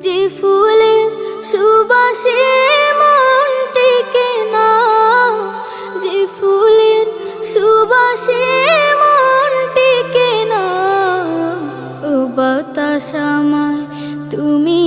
যে ফুলের সুবাসে মন টেকে না, যে ফুলের সুবাসে মন টেকে না। ও বাতাস আমায় তুমি